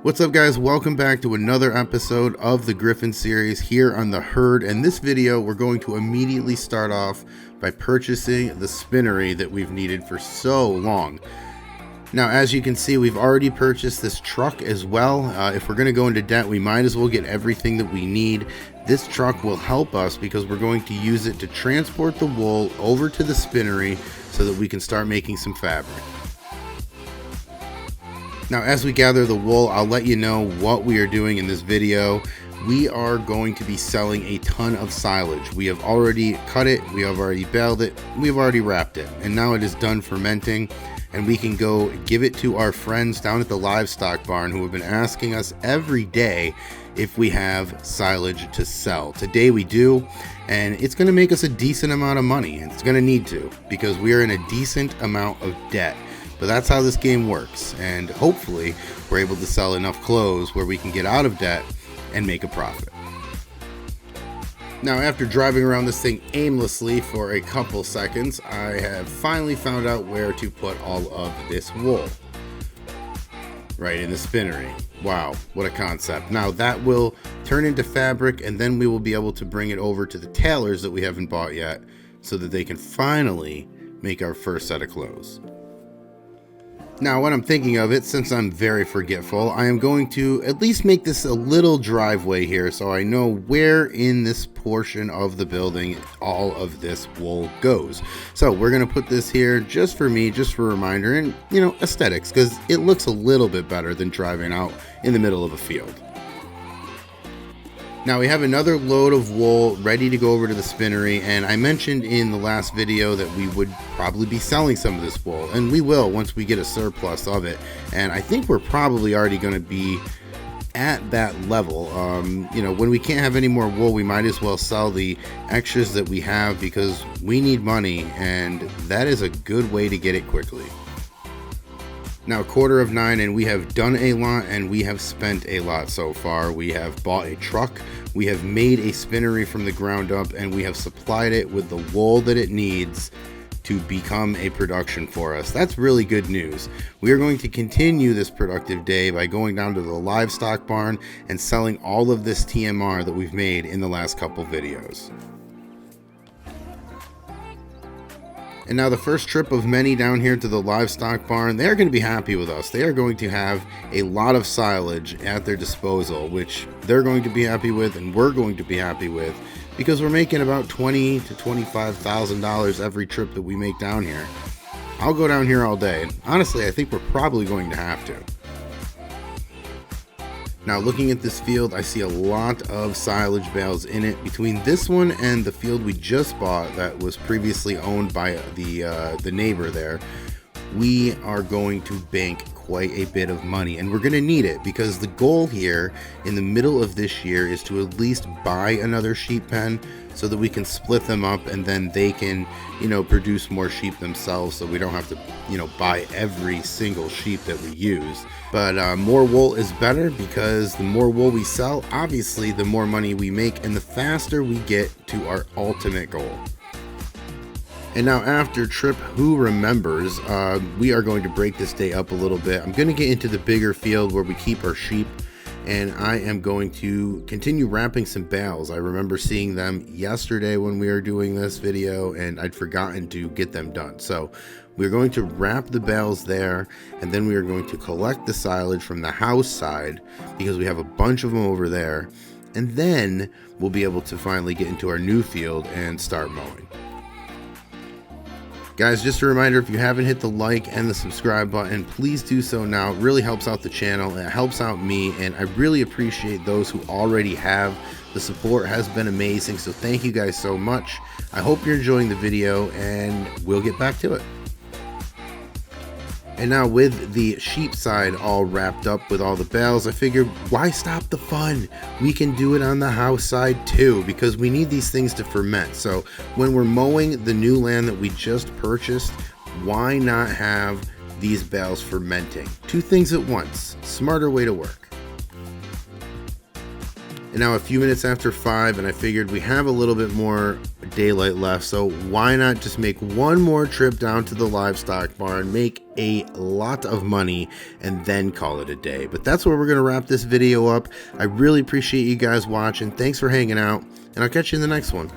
What's up, guys? Welcome back to another episode of the Griffin series here on the Herd. And this video, we're going to immediately start off by purchasing the spinnery that we've needed for so long. Now, as you can see, we've already purchased this truck as well. If we're going to go into debt, we might as well get everything that we need. This truck will help us because we're going to use it to transport the wool over to the spinnery so that we can start making some fabric. Now, as we gather the wool, I'll let you know what we are doing in this video. We are going to be selling a ton of silage. We have already cut it, we have already baled it, we've already wrapped it, and now it is done fermenting, and we can go give it to our friends down at the livestock barn who have been asking us every day if we have silage to sell. Today we do, and it's going to make us a decent amount of money, and it's going to need to, because we are in a decent amount of debt. But that's how this game works, and hopefully we're able to sell enough clothes where we can get out of debt and make a profit. Now, after driving around this thing aimlessly for a couple seconds, I have finally found out where to put all of this wool. Right in the spinnery. Wow, what a concept. Now that will turn into fabric, and then we will be able to bring it over to the tailors that we haven't bought yet so that they can finally make our first set of clothes. Now, when I'm thinking of it, since I'm very forgetful, I am going to at least make this a little driveway here so I know where in this portion of the building all of this wool goes. So we're going to put this here just for me, just for a reminder, and, you know, aesthetics, because it looks a little bit better than driving out in the middle of a field. Now we have another load of wool ready to go over to the spinnery, and I mentioned in the last video that we would probably be selling some of this wool, and we will once we get a surplus of it, and I think we're probably already going to be at that level. You know, when we can't have any more wool, we might as well sell the extras that we have because we need money, and that is a good way to get it quickly. Now, 8:45, and we have done a lot, and we have spent a lot so far. We have bought a truck, we have made a spinnery from the ground up, and we have supplied it with the wool that it needs to become a production for us. That's really good news. We are going to continue this productive day by going down to the livestock barn and selling all of this TMR that we've made in the last couple videos. And now the first trip of many down here to the livestock barn, they're going to be happy with us. They are going to have a lot of silage at their disposal, which they're going to be happy with, and we're going to be happy with, because we're making about $20,000 to $25,000 every trip that we make down here. I'll go down here all day. Honestly, I think we're probably going to have to. Now, looking at this field, I see a lot of silage bales in it. Between this one and the field we just bought that was previously owned by the neighbor there, we are going to bank quite a bit of money, and we're going to need it because the goal here in the middle of this year is to at least buy another sheep pen so that we can split them up, and then they can, you know, produce more sheep themselves, so we don't have to, you know, buy every single sheep that we use. But more wool is better, because the more wool we sell, obviously the more money we make, and the faster we get to our ultimate goal. And now, after Trip Who Remembers, we are going to break this day up a little bit. I'm going to get into the bigger field where we keep our sheep, and I am going to continue wrapping some bales. I remember seeing them yesterday when we were doing this video, and I'd forgotten to get them done. So we're going to wrap the bales there, and then we are going to collect the silage from the house side, because we have a bunch of them over there, and then we'll be able to finally get into our new field and start mowing. Guys, just a reminder, if you haven't hit the like and the subscribe button, please do so now. It really helps out the channel, it helps out me, and I really appreciate those who already have. The support has been amazing, so thank you guys so much. I hope you're enjoying the video, and we'll get back to it. And now, with the sheep side all wrapped up with all the bales, I figured, why stop the fun? We can do it on the house side too, because we need these things to ferment. So when we're mowing the new land that we just purchased, why not have these bales fermenting? Two things at once. Smarter way to work. And now a few minutes after 5, and I figured we have a little bit more daylight left, so why not just make one more trip down to the livestock barn, make a lot of money, and then call it a day. But that's where we're going to wrap this video up. I really appreciate you guys watching. Thanks for hanging out, and I'll catch you in the next one.